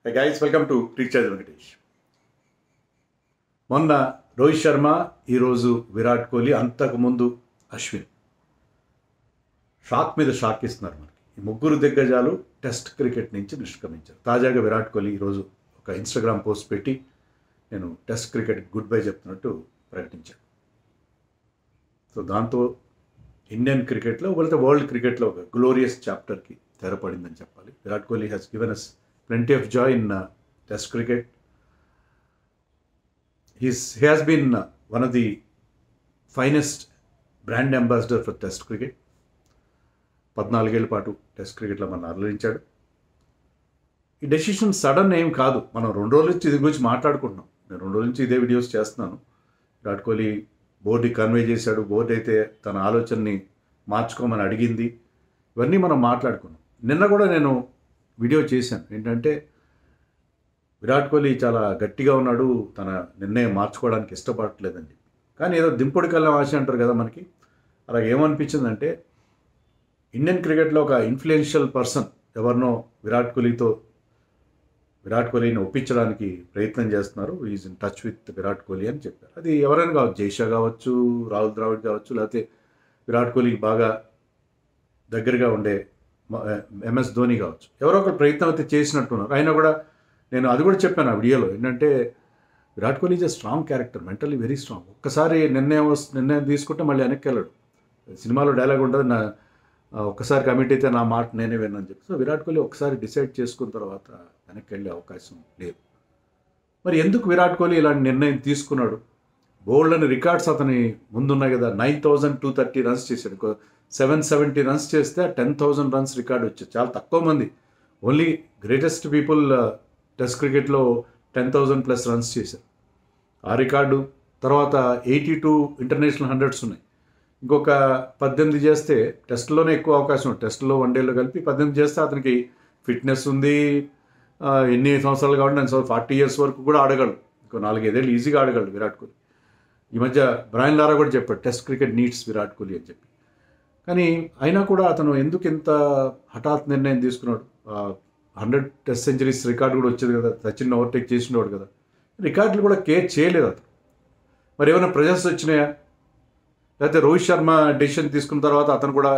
Hey guys, welcome to Recharge Venkatesh. మొన్న రోహిత్ శర్మ, ఈరోజు విరాట్ కోహ్లీ, అంతకుముందు అశ్విన్ షాక్ మీద షాక్ ఇస్తున్నారు మనకి. ఈ ముగ్గురు దిగ్గజాలు టెస్ట్ క్రికెట్ నుంచి నిష్క్రమించారు. తాజాగా విరాట్ కోహ్లీ ఈరోజు ఒక ఇన్స్టాగ్రామ్ పోస్ట్ పెట్టి నేను టెస్ట్ క్రికెట్ గుడ్ బై చెప్తున్నట్టు ప్రకటించాను. సో దాంతో ఇండియన్ క్రికెట్లో వెళ్తే వరల్డ్ క్రికెట్లో ఒక గ్లోరియస్ చాప్టర్కి తెరపడిందని చెప్పాలి. Virat Kohli has given us plenty of joy in Test cricket. He has been one of the finest brand ambassador for Test cricket. 14 ఏళ్ల పాటు టెస్ట్ క్రికెట్లో మనం అలరించాడు. ఈ డెసిషన్ సడన్ ఏం కాదు. మనం 2 రోజుల నుంచి ఇది గురించి మాట్లాడుకుంటున్నాం. నేను 2 రోజుల నుంచి ఇదే వీడియోస్ చేస్తున్నాను. విరాట్ కోహ్లీ బోర్డుకి కన్వే చేశాడు. బోర్డు అయితే తన ఆలోచనని మార్చుకోమని అడిగింది. ఇవన్నీ మనం మాట్లాడుకున్నాం. నిన్న కూడా నేను వీడియో చేశాను. ఏంటంటే విరాట్ కోహ్లీ చాలా గట్టిగా ఉన్నాడు, తన నిర్ణయం మార్చుకోవడానికి ఇష్టపడట్లేదండి. కానీ ఏదో దింపుడు కళ్ళం ఆశ అంటారు కదా మనకి. అలా ఏమనిపించిందంటే ఇండియన్ క్రికెట్లో ఒక ఇన్ఫ్లుయెన్షియల్ పర్సన్ ఎవరినో విరాట్ కోహ్లీని ఒప్పించడానికి ప్రయత్నం చేస్తున్నారు. Is in touch with Virat Kohli అని చెప్పారు. అది ఎవరైనా కావచ్చు, జైషా కావచ్చు, రాహుల్ ద్రావిడ్ కావచ్చు, లేకపోతే విరాట్ కోహ్లీకి బాగా దగ్గరగా ఉండే MS ధోని కావచ్చు, ఎవరో ఒకరు ప్రయత్నం అయితే చేసినట్టున్నారు. అయినా కూడా నేను అది కూడా చెప్పాను ఆ వీడియోలో. ఏంటంటే Virat Kohli is a strong character, mentally very strong. ఒక్కసారి నిర్ణయం తీసుకుంటే మళ్ళీ వెనక్కి వెళ్ళడు. సినిమాలో డైలాగ్ ఉంటుంది, నా ఒక్కసారి కమిట్ అయితే నా మాట నేనే విన్నాను చెప్పి. సో విరాట్ కోహ్లీ ఒకసారి డిసైడ్ చేసుకున్న తర్వాత వెనక్కి వెళ్ళే అవకాశం లేదు. మరి ఎందుకు విరాట్ కోహ్లీ ఇలాంటి నిర్ణయం తీసుకున్నాడు? బోల్డ్ అని రికార్డ్స్ అతని ముందున్నాయి కదా. 9,230 రన్స్ చేశాడు. 770 రన్స్ చేస్తే 10,000 రన్స్ రికార్డు వచ్చాయి. చాలా తక్కువ మంది, ఓన్లీ గ్రేటెస్ట్ పీపుల్ టెస్ట్ క్రికెట్లో 10,000+ రన్స్ చేశారు. ఆ రికార్డు తర్వాత 82 ఇంటర్నేషనల్ 100s ఉన్నాయి. ఇంకొక 18 చేస్తే టెస్ట్లోనే ఎక్కువ అవకాశం ఉంది. టెస్ట్లో వన్డేలో కలిపి 18 చేస్తే అతనికి ఫిట్నెస్ ఉంది. ఎన్ని సంవత్సరాలు కాబట్టి నేను 40 years వరకు కూడా ఆడగలడు. ఇంకో 4-5 ఏళ్ళు ఈజీగా ఆడగలడు విరాట్ కోహ్లీ. ఈ మధ్య బ్రయన్ లారా కూడా చెప్పాడు test cricket needs Virat Kohli అని చెప్పి. కానీ అయినా కూడా అతను ఎందుకు ఇంత హఠాత్ నిర్ణయం తీసుకున్నాడు? 100 టెస్ట్ సెంచరీస్ రికార్డు కూడా వచ్చేది కదా, సచిన్ ఓవర్టేక్ చేసినవాడు కదా. రికార్డులు కూడా కేర్ చేయలేదు అతను. మరి ఏమైనా ప్రెజర్స్ వచ్చినాయా? లేకపోతే రోహిత్ శర్మ డెసిషన్ తీసుకున్న తర్వాత అతను కూడా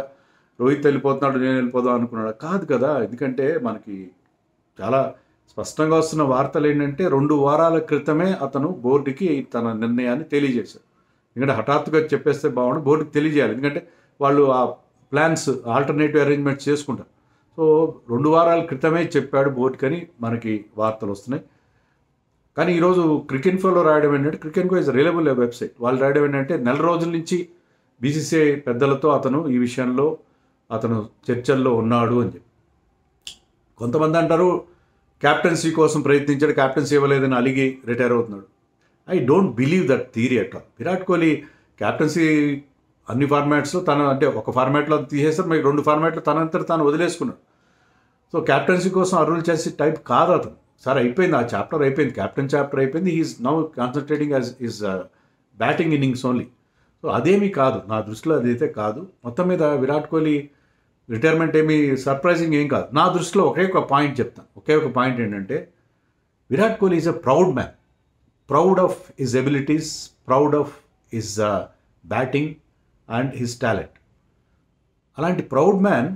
రోహిత్ వెళ్ళిపోతున్నాడు, నేను వెళ్ళిపోదాం అనుకున్నాడు? కాదు కదా. ఎందుకంటే మనకి చాలా స్పష్టంగా వస్తున్న వార్తలు ఏంటంటే 2 వారాల క్రితమే అతను బోర్డుకి తన నిర్ణయాన్ని తెలియజేశాడు. ఎందుకంటే హఠాత్తుగా చెప్పేస్తే బాగుండు, బోర్డుకి తెలియజేయాలి. ఎందుకంటే వాళ్ళు ఆ ప్లాన్స్ ఆల్టర్నేటివ్ అరేంజ్మెంట్స్ చేసుకుంటారు. సో 2 వారాల క్రితమే చెప్పాడు బోర్డుకని మనకి వార్తలు వస్తున్నాయి. కానీ ఈరోజు క్రికెన్ఫోలో రాయడం ఏంటంటే, క్రికెన్ఫో ఇస్ రిలయబుల్ వెబ్సైట్. వాళ్ళు రాయడం ఏంటంటే 4 రోజుల నుంచి BCCI పెద్దలతో అతను ఈ విషయంలో అతను చర్చల్లో ఉన్నాడు అని చెప్పి. కొంతమంది అంటారు క్యాప్టెన్సీ కోసం ప్రయత్నించాడు, క్యాప్టెన్సీ ఇవ్వలేదని అలిగి రిటైర్ అవుతున్నాడు. I don't believe that theory at all. Virat Kohli captaincy అన్ని ఫార్మాట్స్లో అంటే ఒక ఫార్మాట్లో తీసేస్తారు, మరి 2 ఫార్మాట్లో తనంతట తాను వదిలేసుకున్నాడు. సో క్యాప్టెన్సీ కోసం అరువులు చేసే టైప్ కాదు అతను. సరే అయిపోయింది, ఆ చాప్టర్ అయిపోయింది, క్యాప్టెన్ చాప్టర్ అయిపోయింది. He's now concentrating as is batting innings only. So అదేమీ కాదు, నా దృష్టిలో అదైతే కాదు. మొత్తం మీద విరాట్ కోహ్లీ రిటైర్మెంట్ ఏమీ సర్ప్రైజింగ్ ఏం కాదు. నా దృష్టిలో ఒకే ఒక పాయింట్ చెప్తాను. ఒకే ఒక పాయింట్ ఏంటంటే Virat Kohli is a proud man, proud of his abilities, proud of his batting and his talent. అలాంటి ప్రౌడ్ మ్యాన్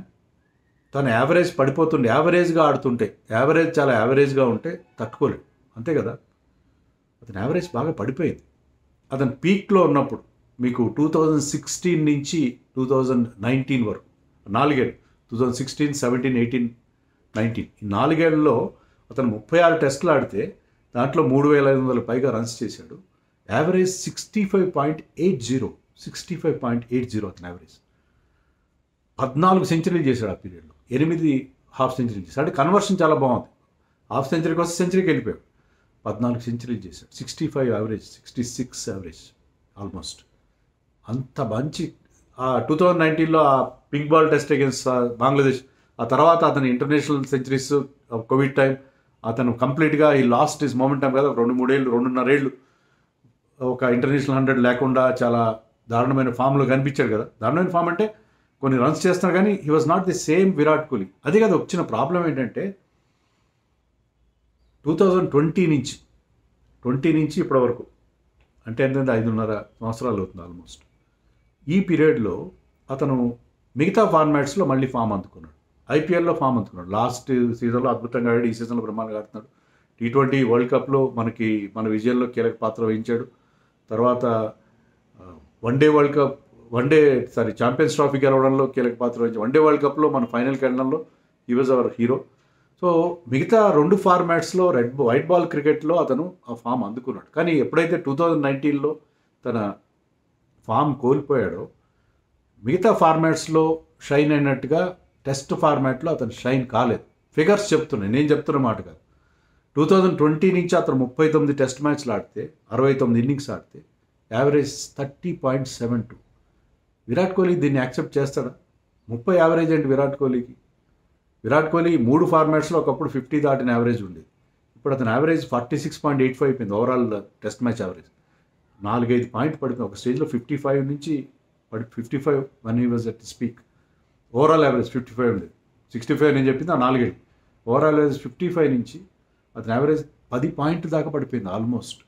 తన యావరేజ్ పడిపోతుండే, యావరేజ్గా ఆడుతుంటే, చాలా యావరేజ్గా ఉంటే తట్టుకోలేడు, అంతే కదా. అతని యావరేజ్ బాగా పడిపోయింది. అతను పీక్లో ఉన్నప్పుడు మీకు 2016 నుంచి 2019 వరకు 4 ఏళ్ళు, 2016, 17, 18, 19 ఈ 4 ఏళ్లలో అతను 36 టెస్టులు ఆడితే దాంట్లో 3,500 పైగా రన్స్ చేశాడు. యావరేజ్ 65.80 అతని యావరేజ్. 14 సెంచరీలు చేశాడు ఆ పీరియడ్లో, 8 హాఫ్ సెంచరీలు చేశాడు. అంటే కన్వర్షన్ చాలా బాగుంది. హాఫ్ సెంచరీకి వస్తే సెంచరీకి వెళ్ళిపోయాడు. 14 సెంచరీలు చేశాడు. 65 యావరేజ్, 66 యావరేజ్ ఆల్మోస్ట్. అంత మంచి 2019లో ఆ pink ball test against Bangladesh, ఆ తర్వాత అతని ఇంటర్నేషనల్ సెంచరీస్, కోవిడ్ టైం అతను కంప్లీట్గా ఈ లాస్ట్ ఇస్ మొమెంటం కదా. 2-3 ఏళ్ళు, 2.5 ఏళ్ళు ఒక ఇంటర్నేషనల్ 100 లేకుండా చాలా దారుణమైన ఫామ్లో కనిపించాడు కదా. దారుణమైన ఫామ్ అంటే కొన్ని రన్స్ చేస్తున్నాడు, కానీ he was not the same Virat Kohli. అదే కదా వచ్చిన ప్రాబ్లం ఏంటంటే 2020 నుంచి ఇప్పటి వరకు అంటే ఏంటంటే 5.5 సంవత్సరాలు అవుతుంది ఆల్మోస్ట్. ఈ పీరియడ్లో అతను మిగతా ఫార్మాట్స్లో మళ్ళీ ఫామ్ అందుకున్నాడు. ఐపీఎల్లో ఫామ్ అందుకున్నాడు. లాస్ట్ సీజన్లో అద్భుతంగా ఆడాడు, ఈ సీజన్లో బ్రహ్మాండంగా ఆడుతున్నాడు. T20 వరల్డ్ కప్లో మన విజయంలో కీలక పాత్ర వహించాడు. తర్వాత ఛాంపియన్స్ ట్రోఫీ గెలవడంలో కీలక పాత్ర వహించాడు. వన్డే వరల్డ్ కప్లో మన ఫైనల్కి వెళ్ళడంలో he was our hero. So మిగతా 2 ఫార్మాట్స్లో వైట్ బాల్ క్రికెట్లో అతను ఆ ఫామ్ అందుకున్నాడు. కానీ ఎప్పుడైతే 2019లో తన ఫామ్ కోల్పోయాడో మిగతా ఫార్మాట్స్లో షైన్ అయినట్టుగా టెస్ట్ ఫార్మాట్లో అతను షైన్ కాలేదు. ఫిగర్స్ చెప్తున్నాయి, నేను చెప్తున్న మాట కాదు. 2020 నుంచి అతను 39 టెస్ట్ మ్యాచ్లు ఆడితే 69 ఇన్నింగ్స్ ఆడితే యావరేజ్ 30.72. విరాట్ కోహ్లీ దీన్ని యాక్సెప్ట్ చేస్తాడా? 30 యావరేజ్ ఏంటి విరాట్ కోహ్లీకి? విరాట్ కోహ్లీ 3 ఫార్మాట్స్లో ఒకప్పుడు 50 దాటిన యావరేజ్ ఉండేది. ఇప్పుడు అతని యావరేజ్ 46.85 అయిపోయింది. Overall test match average 4-5 point పడిపోయింది. ఒక స్టేజ్లో 55 నుంచి 55 one he was at speak. Overall average 55 ఉండేది. 65 నేను చెప్పింది ఆ 4 ఓవరాల్ యావరేజ్ 55 నుంచి అతని యావరేజ్ 10 పాయింట్ దాకా పడిపోయింది. ఆల్మోస్ట్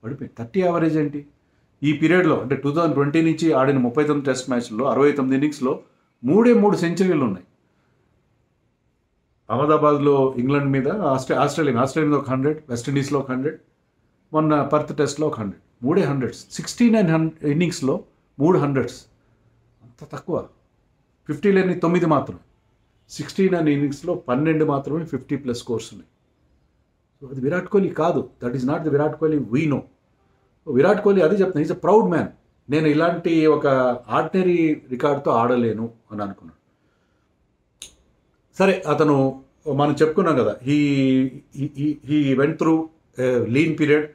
పడిపోయింది. 30 యావరేజ్ ఏంటి? ఈ పీరియడ్లో అంటే 2020 నుంచి ఆడిన 39 టెస్ట్ మ్యాచ్ల్లో 69 ఇన్నింగ్స్లో 3 సెంచరీలు ఉన్నాయి. అహ్మదాబాద్లో ఇంగ్లాండ్ మీద ఆస్ట్రేలియా మీద ఒక 100, వెస్టిండీస్లో ఒక 100, మొన్న పర్త్ టెస్ట్లో ఒక 100. 3 100s. 69 ఇన్నింగ్స్లో 3 100s. అంత తక్కువ. 50 లేని 9 మాత్రమే. 69 ఇన్నింగ్స్లో 12 మాత్రమే 50+ స్కోర్స్ ఉన్నాయి. సో అది విరాట్ కోహ్లీ కాదు. That is not the Virat Kohli we know. Virat Kohli అది చెప్తాను, ఈజ్ అ ప్రౌడ్ మ్యాన్. నేను ఇలాంటి ఒక ఆర్డినరీ రికార్డ్తో ఆడలేను అని అనుకున్నాను. సరే, అతను మనం చెప్పుకున్నాం కదా, he went through lean period.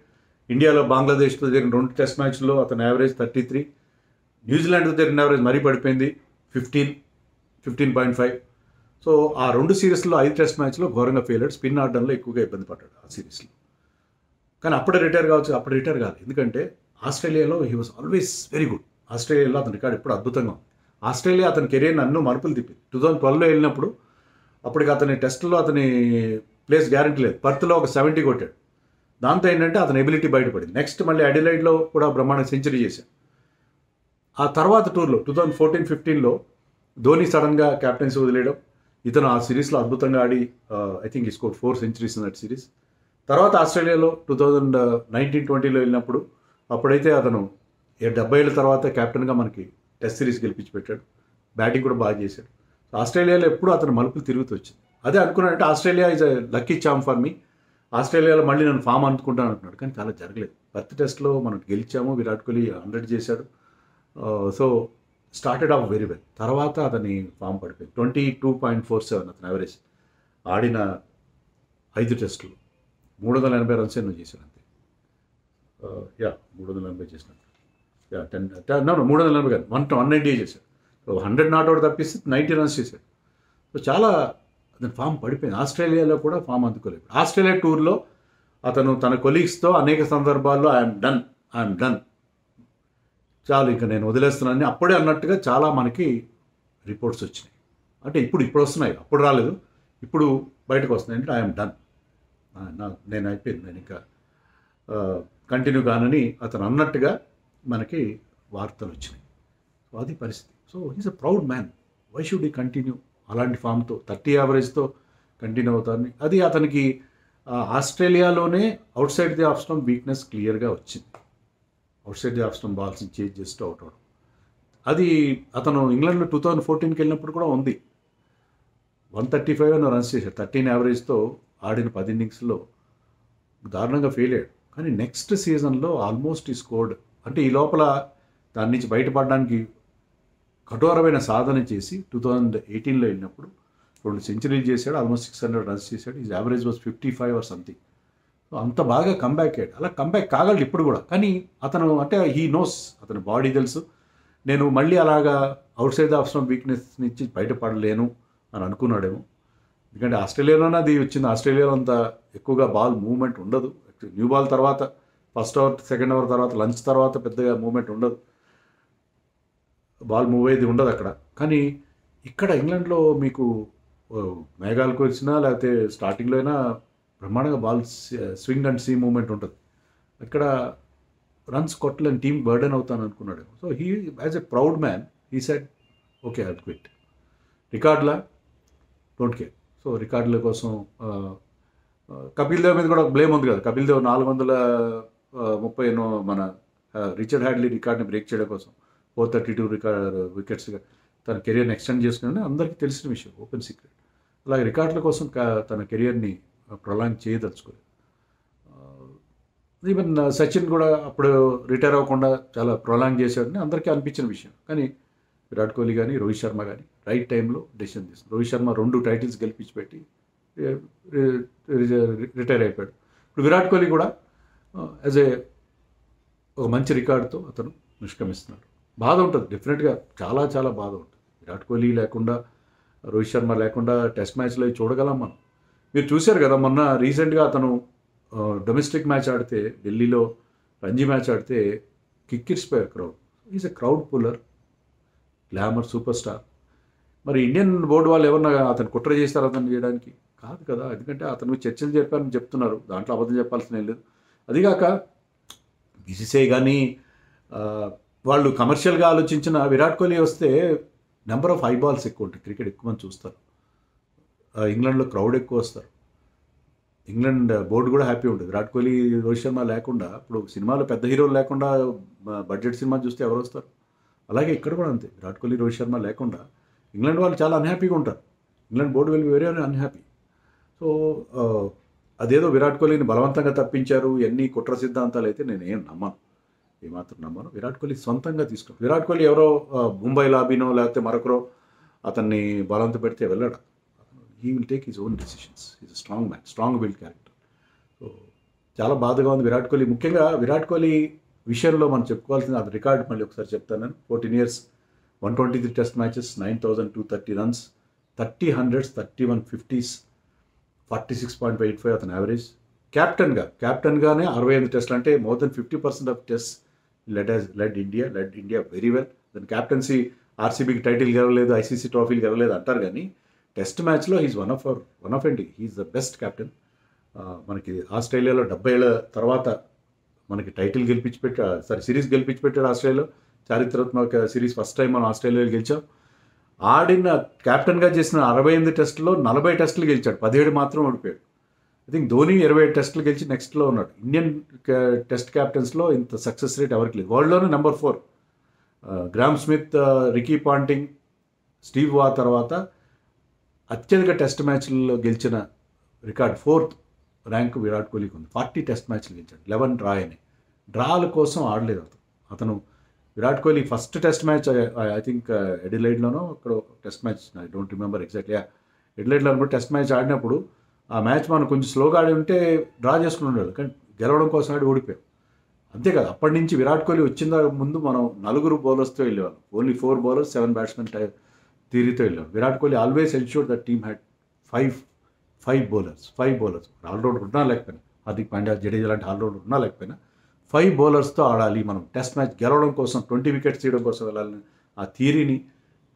ఇండియాలో బంగ్లాదేశ్తో జరిగిన 2 టెస్ట్ మ్యాచ్ల్లో అతని యావరేజ్ 33. న్యూజిలాండ్తో జరిగిన యావరేజ్ మరీ పడిపోయింది 15.5. సో ఆ 2 సిరీస్లో 5 టెస్ట్ మ్యాచ్లో ఘోరంగా ఫెయిల్ అయ్యాడు. స్పిన్ ఆడడంలో ఎక్కువగా ఇబ్బంది పడ్డాడు ఆ సిరీస్లో. కానీ అప్పుడే రిటైర్ కావచ్చు. అప్పుడు రిటైర్ కాదు, ఎందుకంటే ఆస్ట్రేలియాలో he was always very good. ఆస్ట్రేలియాలో అతని రికార్డ్ ఎప్పుడు అద్భుతంగా ఉంది. ఆస్ట్రేలియా అతని కెరీర్ని అన్నో మలుపులు తిప్పింది. 2012లో వెళ్ళినప్పుడు అప్పటికి అతని టెస్ట్లో అతని ప్లేస్ గ్యారంటీ లేదు. పర్త్లో ఒక 70 కొట్టాడు. దాంతో ఏంటంటే అతని ఎబిలిటీ బయటపడింది. నెక్స్ట్ మళ్ళీ అడిలైడ్లో కూడా బ్రహ్మాండ సెంచరీ చేశాడు. ఆ తర్వాత టూర్లో 2014-15లో ధోని సడన్గా క్యాప్టెన్సీ వదిలేయడం, ఇతను ఆ సిరీస్లో అద్భుతంగా ఆడి ఐ థింక్ ఈ score 4 centuries in that series. తర్వాత ఆస్ట్రేలియాలో 2019-20లో వెళ్ళినప్పుడు అప్పుడైతే అతను 70 ఏళ్ళ తర్వాత క్యాప్టెన్గా మనకి టెస్ట్ సిరీస్ గెలిపించి పెట్టాడు. బ్యాటింగ్ కూడా బాగా చేశాడు. ఆస్ట్రేలియాలో ఎప్పుడు అతను మలుపులు తిరుగుతూ వచ్చింది. అదే అనుకున్నాడంటే Australia is a lucky charm for me. ఆస్ట్రేలియాలో మళ్ళీ నేను ఫామ్ అనుకుంటాను అంటున్నాడు, కానీ చాలా జరగలేదు. పర్త్ టెస్ట్లో మనం గెలిచాము, విరాట్ కోహ్లీ 100 చేశాడు. So started off very well. తర్వాత అతని ఫామ్ పడిపోయింది. 22.47 అతని యావరేజ్. ఆడిన 5 టెస్టులు 380 రన్స్ ఎన్నో చేశాడు అంతే. 380 చేసినట్టు. 380 కాదు, 190 చేశాడు. సో 100 నాట్అవుట్ తప్పిస్తే 90 రన్స్ చేశాడు. సో చాలా అతని ఫామ్ పడిపోయింది. ఆస్ట్రేలియాలో కూడా ఫామ్ అందుకోలేదు. ఆస్ట్రేలియా టూర్లో అతను తన కొలీగ్స్తో అనేక సందర్భాల్లో ఐఎమ్ డన్, చాలు ఇంకా నేను వదిలేస్తున్నానని అప్పుడే అన్నట్టుగా చాలా మనకి రిపోర్ట్స్ వచ్చినాయి. అంటే ఇప్పుడు వస్తున్నాయి, అప్పుడు రాలేదు, ఇప్పుడు బయటకు వస్తున్నాయి. అంటే ఐఎమ్ డన్, నేను అయిపోయింది, నేను ఇంకా కంటిన్యూ కానని అతను అన్నట్టుగా మనకి వార్తలు వచ్చినాయి. సో అది పరిస్థితి. So he's a proud man. Why should he continue అలాంటి ఫామ్తో 30 యావరేజ్తో కంటిన్యూ అవుతారని? అది అతనికి ఆస్ట్రేలియాలోనే outside the off stump weakness క్లియర్గా వచ్చింది. Outside the off stump బాల్స్ని చేంజ్ చేస్తూ అవుట్ అవడం. అది అతను ఇంగ్లాండ్లో 2014కి వెళ్ళినప్పుడు కూడా ఉంది. 135 రన్స్ చేశాడు. 13 యావరేజ్తో ఆడిన 10 ఇన్నింగ్స్లో దారుణంగా ఫెయిల్ అయ్యాడు. కానీ నెక్స్ట్ సీజన్లో ఆల్మోస్ట్ ఈ స్కోర్డ్, అంటే ఈ లోపల దాని నుంచి బయటపడడానికి కఠోరమైన సాధన చేసి 2018లో వెళ్ళినప్పుడు 2 సెంచరీలు చేశాడు. ఆల్మోస్ట్ 600 రన్స్ చేశాడు. Is average was 55 or something. So అంత బాగా కంబ్యాక్ అయ్యాడు. అలా కంబ్యాక్ కాగలడు ఇప్పుడు కూడా. కానీ అతను అంటే హీ నోస్, అతని బాడీ తెలుసు, నేను మళ్ళీ అలాగా out side of stump weakness నుంచి బయటపడలేను అని అనుకున్నాడేమో. ఎందుకంటే ఆస్ట్రేలియాలోనే అది వచ్చింది. ఆస్ట్రేలియాలో అంత ఎక్కువగా బాల్ మూవ్మెంట్ ఉండదు. న్యూ బాల్ తర్వాత ఫస్ట్ ఓవర్, సెకండ్ ఓవర్ తర్వాత, లంచ్ తర్వాత పెద్దగా మూవ్మెంట్ ఉండదు, బాల్ మూవ్ అయ్యేది ఉండదు అక్కడ. కానీ ఇక్కడ ఇంగ్లాండ్లో మీకు మేఘాలకు వచ్చినా లేకపోతే స్టార్టింగ్లో అయినా బ్రహ్మాండంగా ball swing and seam movement ఉంటుంది. ఇక్కడ రన్స్ కొట్టలేని టీం బర్డెన్ అవుతాను అనుకున్నాడు. So he as a proud man he said okay I quit. రికార్డులా డోంట్ కేర్. సో రికార్డుల కోసం కపిల్ దేవ్ మీద కూడా బ్లేమ్ ఉంది కదా. కపిల్ దేవ్ 430 ఎన్నో మన రిచర్డ్ హ్యాడ్లీ రికార్డ్ని బ్రేక్ చేయడం కోసం 432 వికెట్స్గా తన కెరియర్ని ఎక్స్టెండ్ చేసుకుని అందరికీ తెలిసిన విషయం, ఓపెన్ సీక్రెట్. అలాగే రికార్డుల కోసం తన కెరియర్ని ప్రొలాంగ్ చేయదలుచుకోలేదు. ఈవెన్ సచిన్ కూడా అప్పుడు రిటైర్ అవ్వకుండా చాలా ప్రొలాంగ్ చేశాడని అందరికీ అనిపించిన విషయం. కానీ విరాట్ కోహ్లీ కానీ రోహిత్ శర్మ కానీ రైట్ టైంలో డెసిషన్ తీసుకున్నారు. రోహిత్ శర్మ 2 టైటిల్స్ గెలిపించి పెట్టి రిటైర్ అయిపోయాడు. ఇప్పుడు విరాట్ కోహ్లీ కూడా యాజ్ ఒక మంచి రికార్డుతో అతను నిష్క్రమిస్తున్నాడు. బాధ ఉంటుంది డెఫినెట్గా, చాలా చాలా బాధ ఉంటుంది. విరాట్ కోహ్లీ లేకుండా, రోహిత్ శర్మ లేకుండా టెస్ట్ మ్యాచ్లో చూడగలం మనం. మీరు చూశారు కదా మొన్న రీసెంట్గా అతను డొమెస్టిక్ మ్యాచ్ ఆడితే, ఢిల్లీలో రంజీ మ్యాచ్ ఆడితే కిక్కిరిసిపోయారు crowd. Is a crowd puller, glamour super star. మరి ఇండియన్ బోర్డు వాళ్ళు ఏమన్నా అతను కుట్ర చేస్తారు అతను చేయడానికి? కాదు కదా. ఎందుకంటే అతను చర్చలు చెప్పారని చెప్తున్నారు, దాంట్లో అబద్ధం చెప్పాల్సిన ఏం లేదు. అదిగాక బీసీసీఐ కానీ వాళ్ళు కమర్షియల్గా ఆలోచించిన విరాట్ కోహ్లీ వస్తే నెంబర్ ఆఫ్ బాల్స్ ఎక్కువ ఉంటాయి, క్రికెట్ ఎక్కువ మంది చూస్తారు, ఇంగ్లాండ్లో క్రౌడ్ ఎక్కువ వస్తారు, ఇంగ్లాండ్ బోర్డు కూడా హ్యాపీ ఉంటుంది. విరాట్ కోహ్లీ రోహిత్ శర్మ లేకుండా, ఇప్పుడు సినిమాలో పెద్ద హీరోలు లేకుండా బడ్జెట్ సినిమా చూస్తే ఎవరు వస్తారు? అలాగే ఇక్కడ కూడా అంతే, విరాట్ కోహ్లీ రోహిత్ శర్మ లేకుండా ఇంగ్లాండ్ వాళ్ళు చాలా అన్హ్యాపీగా ఉంటారు. ఇంగ్లాండ్ బోర్డు వెళ్ళి వెరీ అన్హ్యాపీ. సో అదేదో విరాట్ కోహ్లీని బలవంతంగా తప్పించారు, ఎన్ని కుట్ర సిద్ధాంతాలు అయితే నేనేం నమ్మను, ఏమాత్రం నమ్మను. విరాట్ కోహ్లీ సొంతంగా తీసుకున్నాడు. విరాట్ కోహ్లీ ఎవరో ముంబై లాబీనో లేకపోతే మరొకరో అతన్ని బలవంత పెడితే వెళ్ళాడు. He will take his own decisions. Is a strong man, strong build character. So చాలా బాధగా ఉంది విరాట్ కోహ్లీ. ముఖ్యంగా విరాట్ కోహ్లీ విషయంలో మనం చెప్పుకోవాల్సింది అది రికార్డ్ మళ్ళీ ఒకసారి చెప్తాను నేను. 14 years 123 test matches, 9,230 runs, 30 hundreds, 31 50s, 46.85 అతను యావరేజ్. క్యాప్టెన్గానే 65 టెస్ట్లు, అంటే more than 50% of test led India very well. దాని క్యాప్టెన్సీ ఆర్సీబీకి టైటిల్ గెలవలేదు, ఐసీసీ ట్రోఫీలు గెలవలేదు అంటారు, కానీ టెస్ట్ మ్యాచ్లో హీజ్ వన్ ఆఫ్ అండి, హీఈస్ ద బెస్ట్ క్యాప్టెన్. మనకి ఆస్ట్రేలియాలో 70 ఏళ్ళ తర్వాత మనకి టైటిల్ సిరీస్ గెలిపించి పెట్టాడు ఆస్ట్రేలియాలో. చారిత్రాత్మక సిరీస్ ఫస్ట్ టైం మనం ఆస్ట్రేలియాలో గెలిచాం. ఆడిన క్యాప్టెన్గా చేసిన 68 టెస్టుల్లో 40 టెస్టులు గెలిచాడు, 17 మాత్రం ఓడిపోయాడు. ఐ థింక్ ధోని 25 టెస్టులు గెలిచి నెక్స్ట్లో ఉన్నాడు. ఇండియన్ టెస్ట్ క్యాప్టెన్స్లో ఇంత సక్సెస్ రేట్ ఎవరికి లేదు. వరల్డ్లోనే number 4. Graeme Smith, Ricky Ponting, Steve Waugh తర్వాత అత్యధిక టెస్ట్ మ్యాచ్లలో గెలిచిన రికార్డ్ 4th ర్యాంక్ విరాట్ కోహ్లీకి ఉంది. 40 టెస్ట్ మ్యాచ్లు గెలిచాడు, 11 డ్రా అయినాయి. డ్రాల కోసం ఆడలేదు అతను. Virat Kohli first test match I think ఎడిలైడ్లోనో అక్కడ test match, I don't remember exactly, ఎడిలైడ్లో అనుకుంటే టెస్ట్ మ్యాచ్ ఆడినప్పుడు ఆ మ్యాచ్ మనం కొంచెం స్లోగా ఆడి ఉంటే డ్రా చేసుకుని ఉండేవాళ్ళు, కానీ గెలవడం కోసం ఆడి ఓడిపోయాం. అంతేకాదు, అప్పటి నుంచి విరాట్ కోహ్లీ వచ్చిన ముందు మనం 4 బౌలర్స్తో వెళ్ళేవాళ్ళం. ఓన్లీ 4 bowlers, 7 batsmen థియరీతో వెళ్ళేవాళ్ళం. Virat Kohli always ensure that team had five bowlers. Allrounder ఉన్నా లేకపోయినా, హార్దిక్ పాండ్యా, జడేజా లాంటి ఆల్రౌండర్ ఉన్నా లేకపోయినా 5 bowlersతో ఆడాలి మనం టెస్ట్ మ్యాచ్ గెలవడం కోసం, 20 wickets తీయడం కోసం వెళ్ళాలని ఆ థియరీని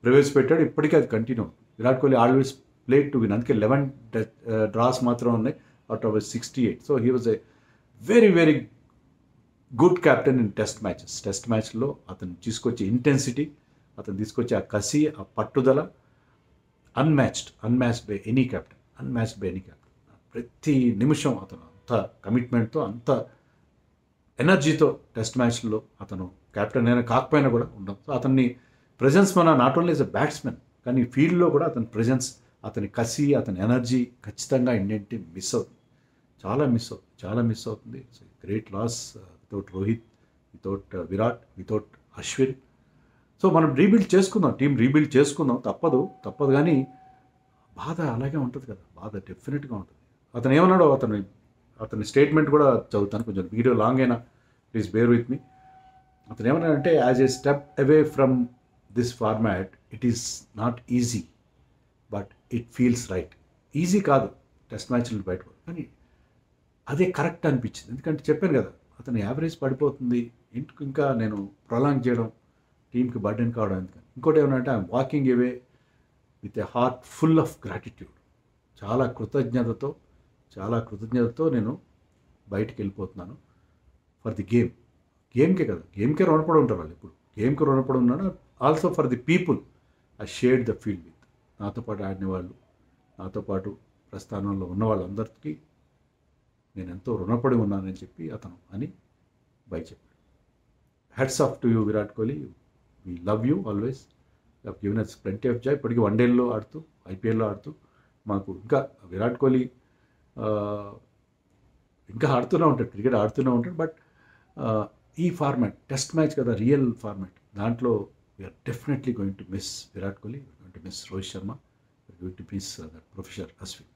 ప్రవేశపెట్టాడు. ఇప్పటికీ అది continue. Virat Kohli always played to win. అందుకే 11 డ్రాస్ మాత్రం ఉన్నాయి out of 68. So he was a very very good captain in test matches. Test మ్యాచ్లో అతను తీసుకొచ్చే ఇంటెన్సిటీ, అతను తీసుకొచ్చే ఆ కసి, ఆ పట్టుదల అన్మ్యాచ్డ్ బై ఎనీ క్యాప్టెన్. ప్రతి నిమిషం అతను అంత కమిట్మెంట్తో, అంత ఎనర్జీతో టెస్ట్ మ్యాచ్లో అతను కెప్టెన్ అయినా కాకపోయినా కూడా ఉండడం. సో అతన్ని ప్రెజెన్స్ మన not only as a batsmen, కానీ ఫీల్డ్లో కూడా అతని ప్రెజెన్స్, అతని కసి, అతని ఎనర్జీ ఖచ్చితంగా ఇండియన్ టీం మిస్ అవుతుంది. చాలా మిస్ అవుతుంది. It's great loss without Rohit, without Virat, without Ashwin. So మనం టీం రీబిల్డ్ చేసుకుందాం, తప్పదు. కానీ బాధ అలాగే ఉంటుంది కదా, బాధ డెఫినెట్గా ఉంటుంది. అతను ఏమన్నాడో అతని స్టేట్మెంట్ కూడా చదువుతాను, కొంచెం వీడియో లాంగ్ అయినా ప్లీజ్ బేర్ విత్ మీ. అతను ఏమన్నాడంటే, as a step away from this format, it is not easy but it feels right. Easy కాదు టెస్ట్ మ్యాచ్లు బయటపడు, కానీ అదే కరెక్ట్ అనిపించింది. ఎందుకంటే చెప్పాను కదా, అతని యావరేజ్ పడిపోతుంది, ఇంకా నేను ప్రొలాంగ్ చేయడం టీంకి బర్డెన్ కావడం ఎందుకని. ఇంకోటి ఏమన్నా I'm walking away with a heart full of gratitude. చాలా కృతజ్ఞతతో, చాలా కృతజ్ఞతతో నేను బయటికి వెళ్ళిపోతున్నాను ఫర్ ది గేమ్కే కదా, గేమ్కే రుణపడి ఉంటారు వాళ్ళు. ఇప్పుడు గేమ్కి రుణపడి ఉన్నాను, also for the people I shared the field with. నాతో పాటు ఆడిన వాళ్ళు, నాతో పాటు ప్రస్థానంలో ఉన్న వాళ్ళందరికీ నేను ఎంతో రుణపడి ఉన్నానని చెప్పి అతను అని బై చెప్పాడు. Hats off to you Virat Kohli, we love you always, have given us plenty of joy. ఇప్పటికీ వన్డేల్లో ఆడుతూ, ఐపీఎల్లో ఆడుతూ మాకు ఇంకా విరాట్ కోహ్లీ ఇంకా ఆడుతూనే ఉంటాడు, క్రికెట్ ఆడుతూనే ఉంటాడు. బట్ ఈ ఫార్మాట్ టెస్ట్ మ్యాచ్ కదా, రియల్ ఫార్మాట్, దాంట్లో we are definitely going to miss Virat Kohli, going to miss Rohit Sharma, going to miss that professor Ashwin.